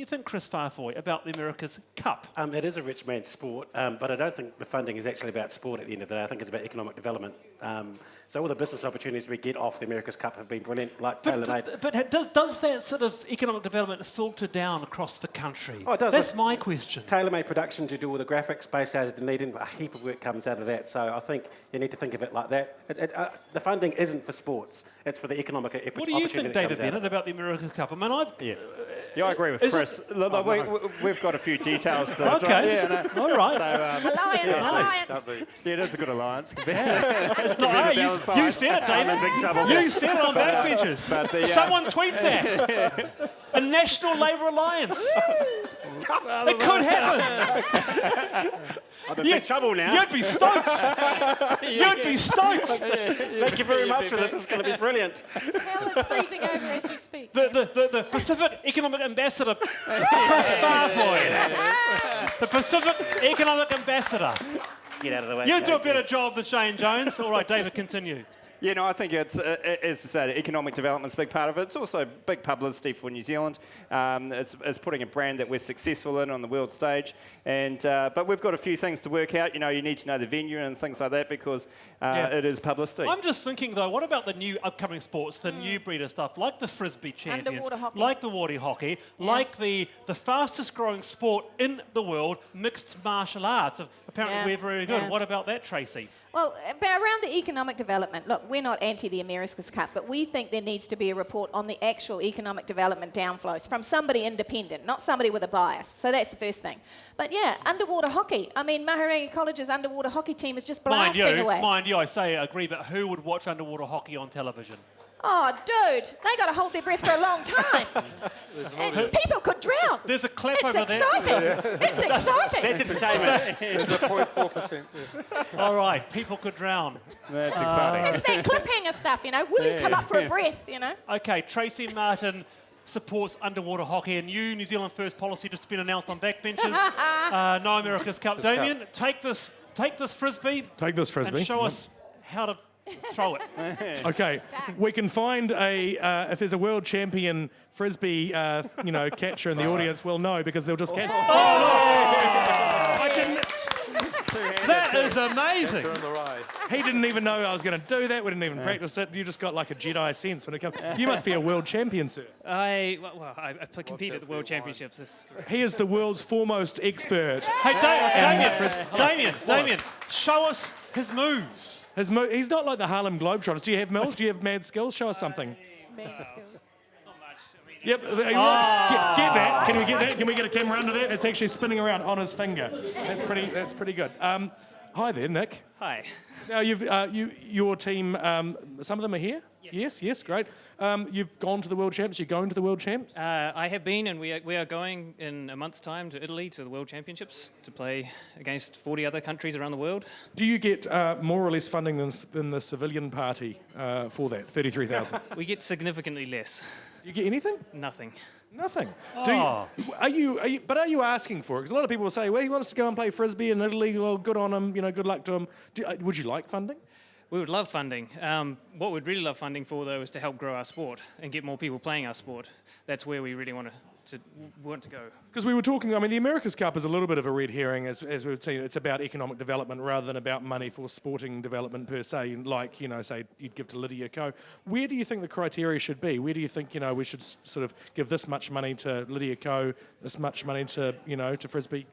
you think, Chris Farfoy, about the America's Cup? It is a rich man's sport, but I don't think the funding is actually about sport at the end of the day. I think it's about economic development. So all the business opportunities we get off the America's Cup have been brilliant, like tailor-made. But does that sort of economic development filter down across the country? Oh, it does. That's my question. Tailor-made production to do all the graphics based out of Dunedin, a heap of work comes out of that. So I think you need to think of it like that. The funding isn't for sports; it's for the economic opportunity. What do you think, David Bennett, about the America's Cup? I mean, Yeah, I agree with Chris. Look, we've got a few details to... Okay. Yeah, no. All right. So, Alliance. yeah, it is a good alliance. It's not, you said it, David. I'm in big trouble. You said it on backbenches. Someone tweet that. A National Labour Alliance. It could happen. I'm in big trouble now. You'd be stoked. You'd be stoked. Thank you very much for this. It's going to be brilliant. Hell is freezing over as you speak. The Pacific Economic Ambassador, Chris Farfoy. The Pacific Economic Ambassador. Get out of the way. You do a better job than Shane Jones. All right, David, continue. Yeah, no, I think it's, as I said, economic development's a big part of it. It's also big publicity for New Zealand. It's putting a brand that we're successful in on the world stage. But we've got a few things to work out. You know, you need to know the venue and things like that because it is publicity. I'm just thinking, though, what about the new upcoming sports, the new breed of stuff, like the Frisbee champions, Underwater hockey. like the water hockey, like the fastest growing sport in the world, mixed martial arts. Apparently we're very good. What about that, Tracy? Well, but around the economic development, look, we're not anti the America's Cup, but we think there needs to be a report on the actual economic development downflows from somebody independent, not somebody with a bias. So that's the first thing. But yeah, underwater hockey. I mean, Maharangi College's underwater hockey team is just blasting away. Mind you, I agree, but who would watch underwater hockey on television? Oh, dude, they got to hold their breath for a long time. And people could drown. There's a clap over there. It's exciting. That's entertainment. It's a 0.4%. All right, people could drown. That's exciting. It's that cliffhanger stuff, you know. Will you come up for a breath, you know? Okay, Tracy Martin supports underwater hockey, and New Zealand First policy just been announced on backbenches. No America's Cup. Damien, take this Frisbee. Take this Frisbee. And show us how to throw it. Okay, we can find if there's a world champion Frisbee, catcher in the audience, we'll know because they'll just catch. I didn't. That is amazing. He didn't even know I was going to do that. We didn't even practice it. You just got like a Jedi sense when it comes. You must be a world champion, sir. I compete at the World Championships. He is the world's foremost expert. Hey, Damien, show us his moves. He's not like the Harlem Globetrotters. Do you have Mills? Do you have mad skills? Show us something. Mad skills. Yep. Get that. Can we get that? Can we get a camera under that? It's actually spinning around on his finger. That's pretty good. Hi there, Nick. Hi. Now your team. Some of them are here. Yes, great. You've gone to the World Champs. You're going to the World Champs. I have been, and we are going in a month's time to Italy to the World Championships to play against 40 other countries around the world. Do you get more or less funding than the civilian party for that? 33,000. We get significantly less. You get anything? Nothing. Nothing. Are you asking for it? Because a lot of people will say, well, he wants to go and play Frisbee in Italy. Well, good on him. Good luck to him. Would you like funding? We would love funding. What we'd really love funding for, though, is to help grow our sport and get more people playing our sport. That's where we really want to go. Because we were talking, the America's Cup is a little bit of a red herring, as we've seen. It's about economic development rather than about money for sporting development per se, like, say, you'd give to Lydia Co. Where do you think the criteria should be? Where do you think, we should sort of give this much money to Lydia Co., this much money to, to Frisbee?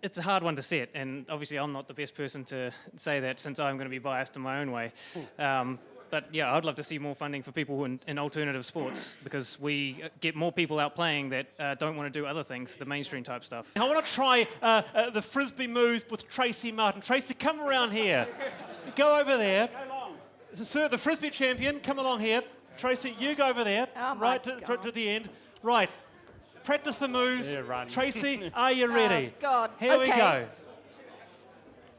It's a hard one to set, and obviously I'm not the best person to say that since I'm going to be biased in my own way. But yeah, I'd love to see more funding for people in alternative sports because we get more people out playing that don't want to do other things, the mainstream type stuff. I want to try the Frisbee moves with Tracy Martin. Tracy, come around here. Go over there. Sir, the Frisbee champion, come along here. Tracy, you go over there, right to the end. Right. Practice the moves. Yeah, run. Tracy, are you ready? Oh, God. Here we go.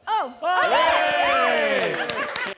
Oh. Hey!